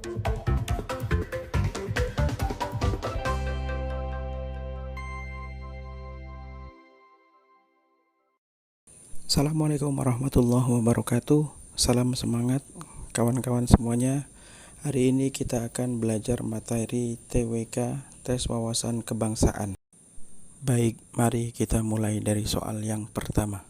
Assalamualaikum warahmatullahi wabarakatuh. Salam semangat kawan-kawan semuanya. Hari ini kita akan belajar materi TWK, tes wawasan kebangsaan. Baik, mari kita mulai dari soal yang pertama.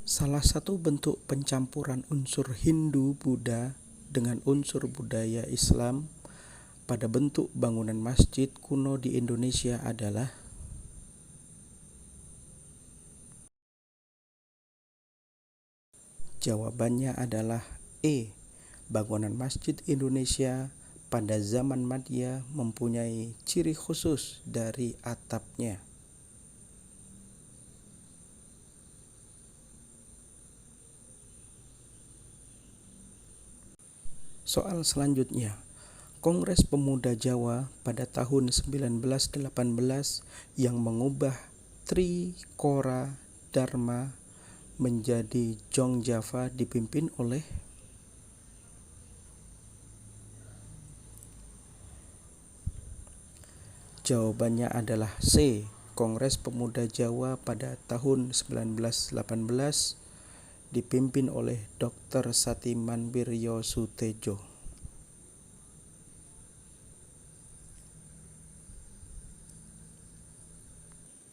Salah satu bentuk pencampuran unsur Hindu-Buddha dengan unsur budaya Islam pada bentuk bangunan masjid kuno di Indonesia adalah. Jawabannya adalah E. Bangunan masjid Indonesia pada zaman Madya mempunyai ciri khusus dari atapnya. Soal selanjutnya. Kongres Pemuda Jawa pada tahun 1918 yang mengubah Trikora Dharma menjadi Jong Java dipimpin oleh. Jawabannya adalah C. Kongres Pemuda Jawa pada tahun 1918 dipimpin oleh Dr. Satimanbiryo Sutejo.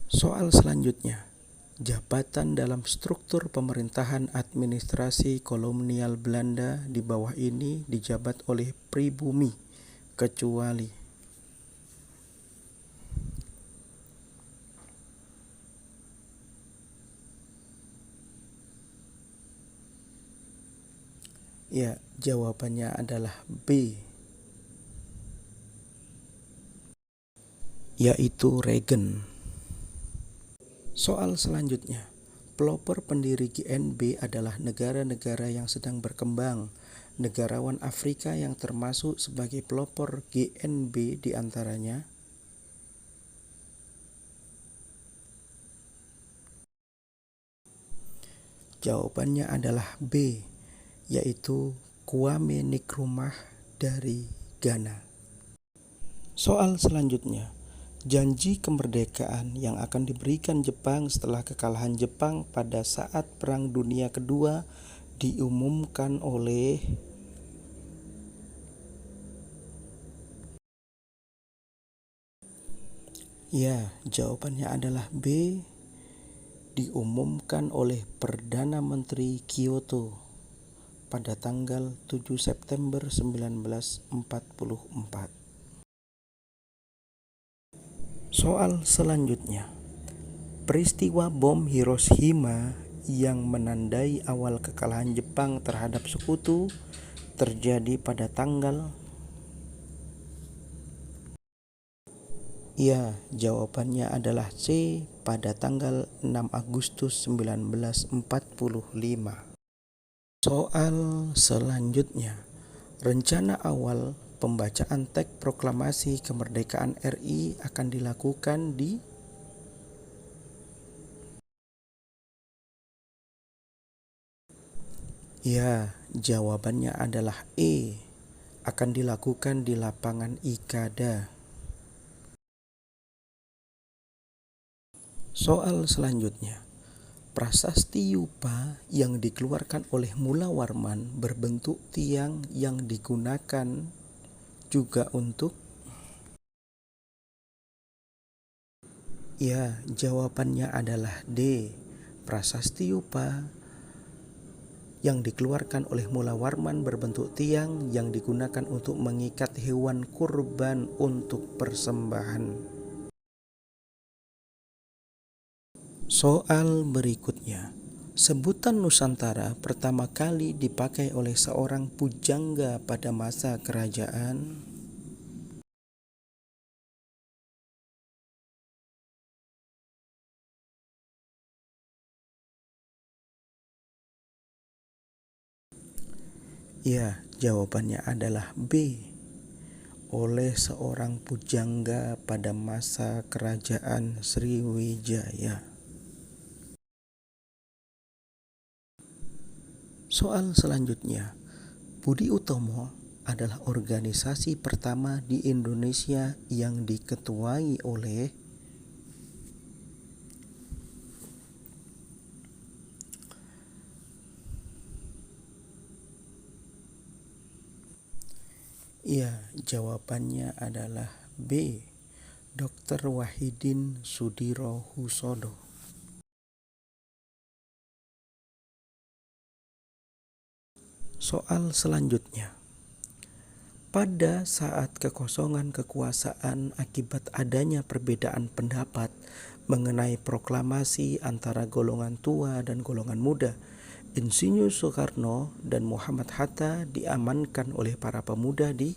Soal selanjutnya. Jabatan dalam struktur pemerintahan administrasi kolonial Belanda di bawah ini dijabat oleh pribumi, kecuali. Ya, jawabannya adalah B, yaitu Regen. Soal selanjutnya. Pelopor pendiri GNB adalah negara-negara yang sedang berkembang. Negarawan Afrika yang termasuk sebagai pelopor GNB diantaranya. Jawabannya adalah B, yaitu Kwame Nkrumah dari Ghana. Soal selanjutnya. Janji kemerdekaan yang akan diberikan Jepang setelah kekalahan Jepang pada saat Perang Dunia Kedua diumumkan oleh. Ya, jawabannya adalah B, diumumkan oleh Perdana Menteri Kyoto pada tanggal 7 September 1944. Soal selanjutnya. Peristiwa bom Hiroshima yang menandai awal kekalahan Jepang terhadap sekutu terjadi pada tanggal. Ya, jawabannya adalah C, pada tanggal 6 Agustus 1945. Soal selanjutnya. Rencana awal pembacaan teks proklamasi kemerdekaan RI akan dilakukan di. Ya, jawabannya adalah E, akan dilakukan di lapangan Ikada. Soal selanjutnya. Prasasti Yupa yang dikeluarkan oleh Mula Warman berbentuk tiang yang digunakan juga untuk. Ya, jawabannya adalah D. Prasasti Yupa yang dikeluarkan oleh Mula Warman berbentuk tiang yang digunakan untuk mengikat hewan kurban untuk persembahan. Soal berikutnya. Sebutan Nusantara pertama kali dipakai oleh seorang pujangga pada masa kerajaan. Ya, jawabannya adalah B, oleh seorang pujangga pada masa kerajaan Sriwijaya. Soal selanjutnya. Budi Utomo adalah organisasi pertama di Indonesia yang diketuai oleh Ya, jawabannya adalah B. Dr. Wahidin Sudirohusodo. Soal selanjutnya. Pada saat kekosongan kekuasaan akibat adanya perbedaan pendapat mengenai proklamasi antara golongan tua dan golongan muda, Insinyur Soekarno dan Muhammad Hatta diamankan oleh para pemuda di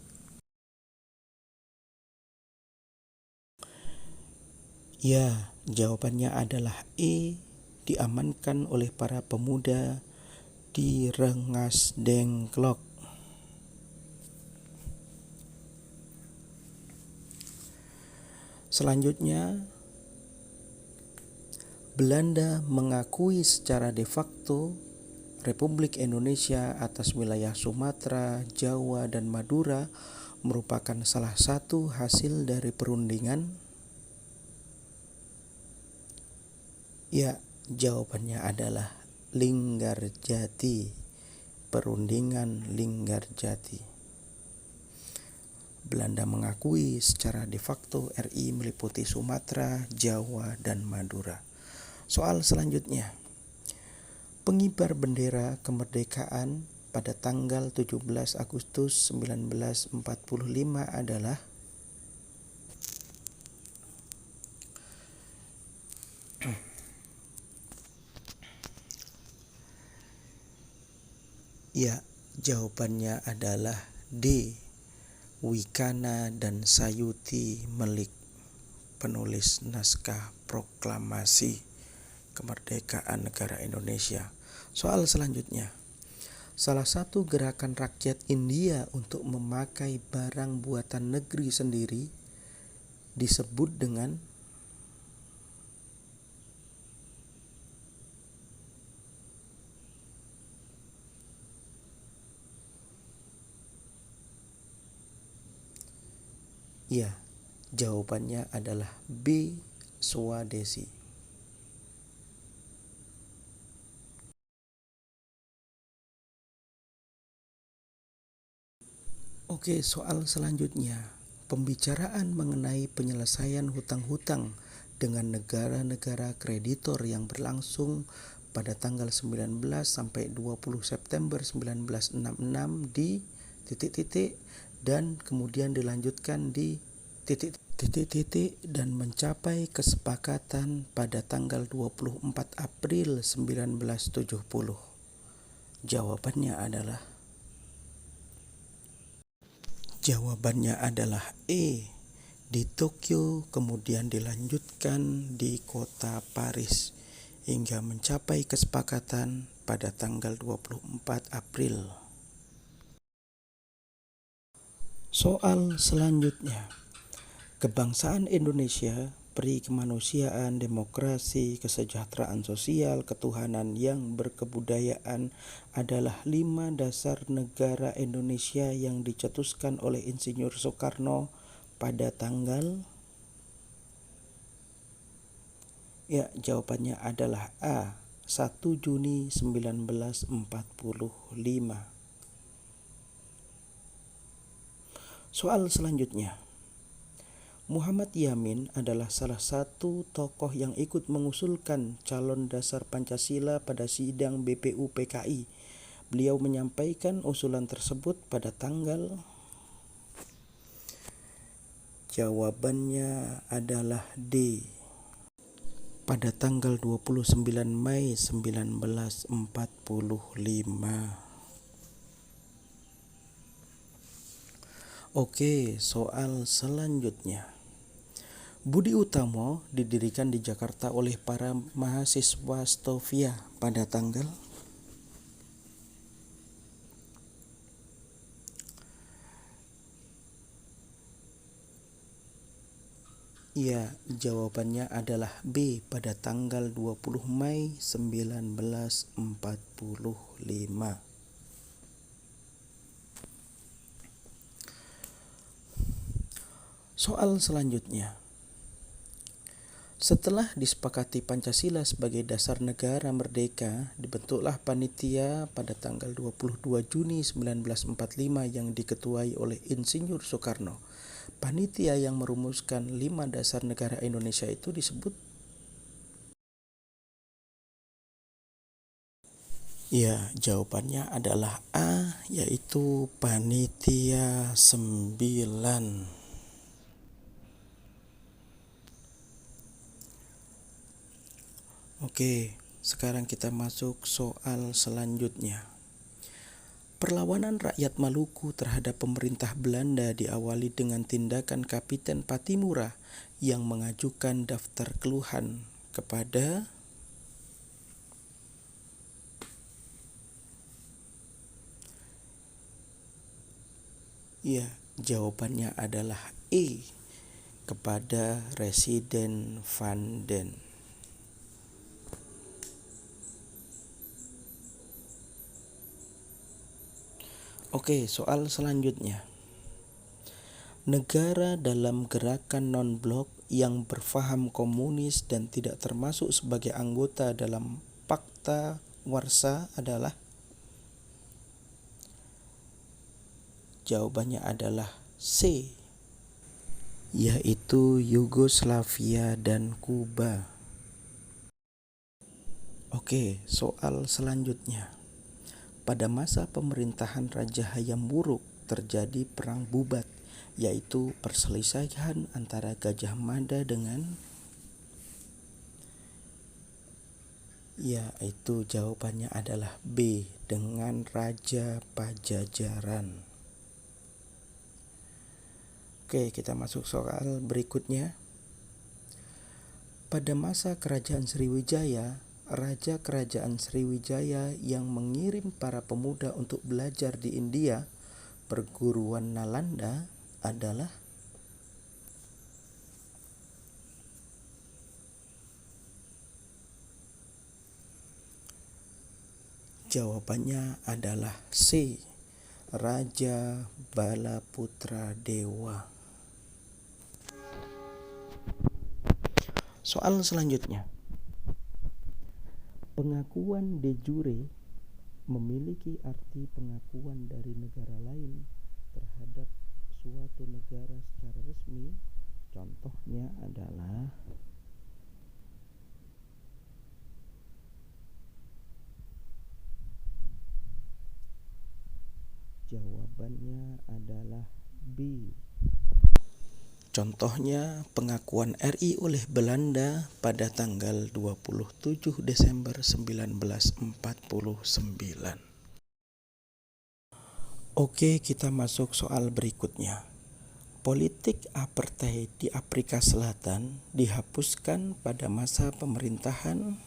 Ya, jawabannya adalah E. Diamankan oleh para pemuda di Rengas Dengklok. Selanjutnya, Belanda mengakui secara de facto Republik Indonesia atas wilayah Sumatera, Jawa, dan Madura merupakan salah satu hasil dari perundingan. Ya, jawabannya adalah Linggarjati. Perundingan Linggarjati. Belanda mengakui secara de facto RI meliputi Sumatera, Jawa, dan Madura. Soal selanjutnya. Pengibar bendera kemerdekaan pada tanggal 17 Agustus 1945 adalah Ya, jawabannya adalah D. Wikana dan Sayuti Melik, penulis naskah proklamasi kemerdekaan negara Indonesia. Soal selanjutnya. Salah satu gerakan rakyat India untuk memakai barang buatan negeri sendiri disebut dengan Ya, jawabannya adalah B. Swadesi. Oke, soal selanjutnya. Pembicaraan mengenai penyelesaian hutang-hutang dengan negara-negara kreditor yang berlangsung pada tanggal 19 sampai 20 September 1966 di titik-titik dan kemudian dilanjutkan di titik-titik dan mencapai kesepakatan pada tanggal 24 April 1970. Jawabannya adalah E. Di Tokyo, kemudian dilanjutkan di kota Paris hingga mencapai kesepakatan pada tanggal 24 April. Soal selanjutnya. Kebangsaan Indonesia, peri kemanusiaan, demokrasi, kesejahteraan sosial, ketuhanan yang berkebudayaan adalah 5 dasar negara Indonesia yang dicetuskan oleh Insinyur Soekarno pada tanggal Ya, jawabannya adalah A. 1 Juni 1945. Soal selanjutnya. Muhammad Yamin adalah salah satu tokoh yang ikut mengusulkan calon dasar Pancasila pada sidang BPU PKI. Beliau menyampaikan usulan tersebut pada tanggal Jawabannya adalah D. Pada tanggal 29 Mei 1945. Oke, soal selanjutnya. Budi Utomo didirikan di Jakarta oleh para mahasiswa Stovia pada tanggal Ya, jawabannya adalah B. Pada tanggal 20 Mei 1945. Soal selanjutnya. Setelah disepakati Pancasila sebagai dasar negara merdeka, dibentuklah panitia pada tanggal 22 Juni 1945 yang diketuai oleh Insinyur Soekarno. Panitia yang merumuskan 5 dasar negara Indonesia itu disebut. Ya, jawabannya adalah A, yaitu Panitia 9. Oke, sekarang kita masuk soal selanjutnya. Perlawanan rakyat Maluku terhadap pemerintah Belanda diawali dengan tindakan Kapiten Patimura yang mengajukan daftar keluhan kepada. Ya, jawabannya adalah E, kepada Residen van den. Oke, soal selanjutnya. Negara dalam gerakan non-blok yang berfaham komunis dan tidak termasuk sebagai anggota dalam Pakta Warsa adalah. Jawabannya adalah C, yaitu Yugoslavia dan Kuba. Oke, soal selanjutnya. Pada masa pemerintahan Raja Hayam Wuruk terjadi perang Bubat, yaitu perselisihan antara Gajah Mada dengan. Yaitu jawabannya adalah B, dengan Raja Pajajaran. Oke, kita masuk soal berikutnya. Pada masa Kerajaan Sriwijaya, Raja Kerajaan Sriwijaya yang mengirim para pemuda untuk belajar di India, perguruan Nalanda, adalah. Jawabannya adalah C, Raja Balaputra Dewa. Soal selanjutnya. Pengakuan de jure memiliki arti pengakuan dari negara lain terhadap suatu negara secara resmi. Contohnya adalah. Jawabannya adalah B. Contohnya pengakuan RI oleh Belanda pada tanggal 27 Desember 1949. Oke, kita masuk soal berikutnya. Politik apartheid di Afrika Selatan dihapuskan pada masa pemerintahan.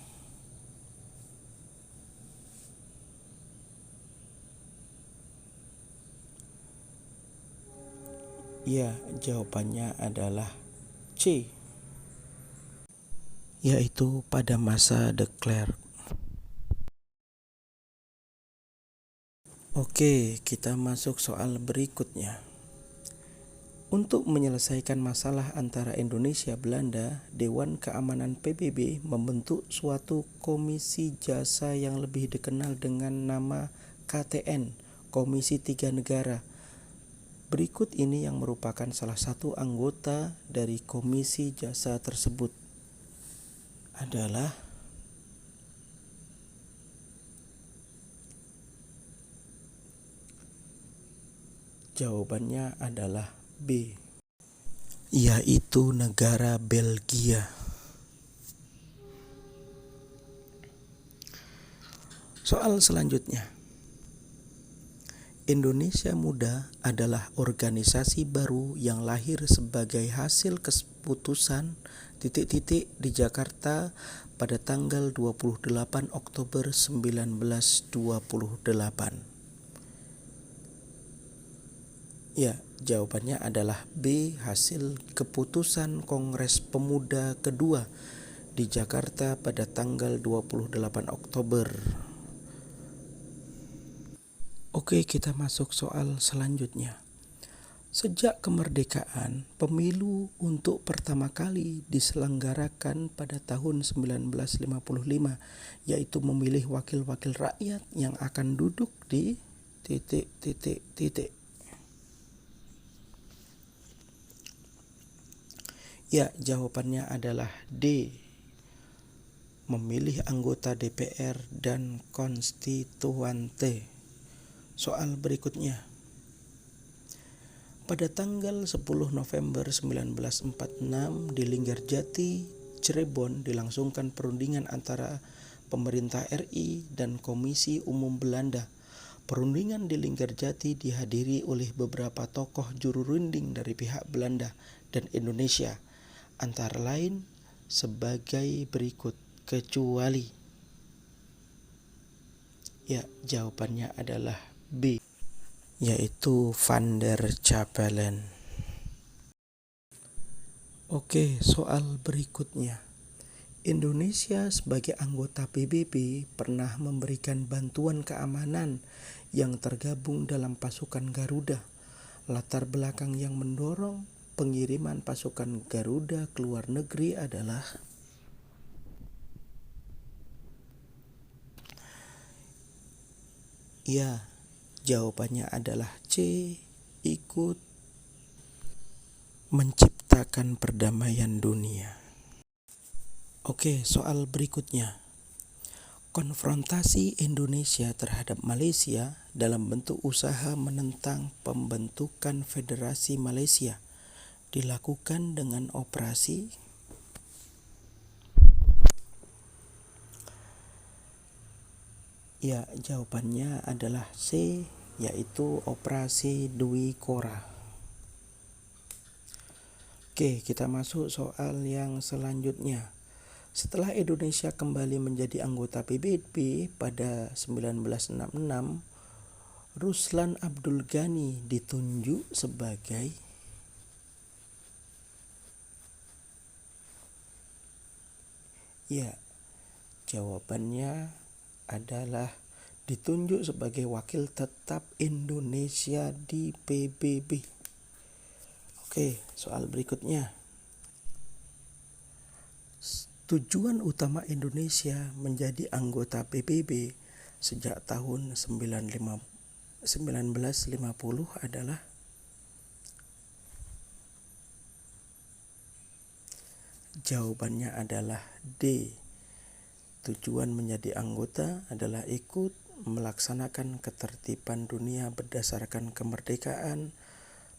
Ya, jawabannya adalah C, yaitu pada masa de Klerk. Oke, kita masuk soal berikutnya. Untuk menyelesaikan masalah antara Indonesia Belanda, Dewan Keamanan PBB membentuk suatu komisi jasa yang lebih dikenal dengan nama KTN, Komisi Tiga Negara. Berikut ini yang merupakan salah satu anggota dari komisi jasa tersebut adalah. Jawabannya adalah B, yaitu negara Belgia. Soal selanjutnya. Indonesia Muda adalah organisasi baru yang lahir sebagai hasil keputusan di Jakarta pada tanggal 28 Oktober 1928. Ya, jawabannya adalah B, hasil keputusan Kongres Pemuda kedua di Jakarta pada tanggal 28 Oktober. Oke, kita masuk soal selanjutnya. Sejak kemerdekaan, pemilu untuk pertama kali diselenggarakan pada tahun 1955, yaitu memilih wakil-wakil rakyat yang akan duduk di titik. Ya, jawabannya adalah D. Memilih anggota DPR dan konstituante. Soal berikutnya. Pada tanggal 10 November 1946 di Linggarjati, Cirebon dilangsungkan perundingan antara pemerintah RI dan Komisi Umum Belanda. Perundingan di Linggarjati dihadiri oleh beberapa tokoh juru runding dari pihak Belanda dan Indonesia, antara lain sebagai berikut, kecuali. Ya, jawabannya adalah B, yaitu Van der Capellen. Oke, soal berikutnya. Indonesia sebagai anggota PBB pernah memberikan bantuan keamanan yang tergabung dalam pasukan Garuda. Latar belakang yang mendorong pengiriman pasukan Garuda ke luar negeri adalah. Ya, jawabannya adalah C, ikut menciptakan perdamaian dunia. Oke, soal berikutnya. Konfrontasi Indonesia terhadap Malaysia dalam bentuk usaha menentang pembentukan Federasi Malaysia dilakukan dengan operasi. Ya, jawabannya adalah C, yaitu Operasi Dwi Kora. Oke, kita masuk soal yang selanjutnya. Setelah Indonesia kembali menjadi anggota PBB pada 1966, Ruslan Abdul Ghani ditunjuk sebagai. Ya, jawabannya adalah ditunjuk sebagai wakil tetap Indonesia di PBB. Oke, soal berikutnya. Tujuan utama Indonesia menjadi anggota PBB sejak tahun 1950 adalah. Jawabannya adalah D. Tujuan menjadi anggota adalah ikut melaksanakan ketertiban dunia berdasarkan kemerdekaan,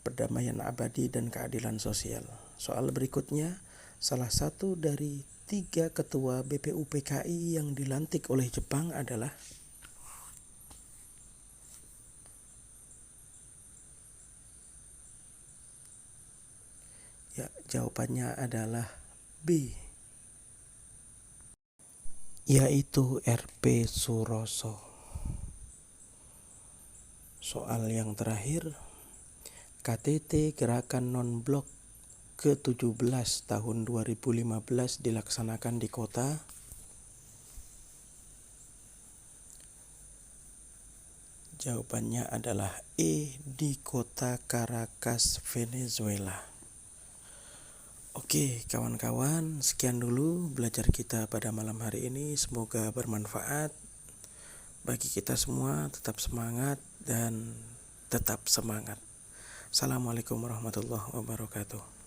perdamaian abadi, dan keadilan sosial. Soal berikutnya, salah satu dari 3 ketua BPUPKI yang dilantik oleh Jepang adalah. Ya, jawabannya adalah B, yaitu RP Suroso. Soal yang terakhir, KTT Gerakan Non-Blok ke-17 tahun 2015 dilaksanakan di kota. Jawabannya adalah E, di kota Caracas, Venezuela. Oke, kawan-kawan, sekian dulu belajar kita pada malam hari ini. Semoga bermanfaat bagi kita semua. Tetap semangat dan tetap semangat. Assalamualaikum warahmatullahi wabarakatuh.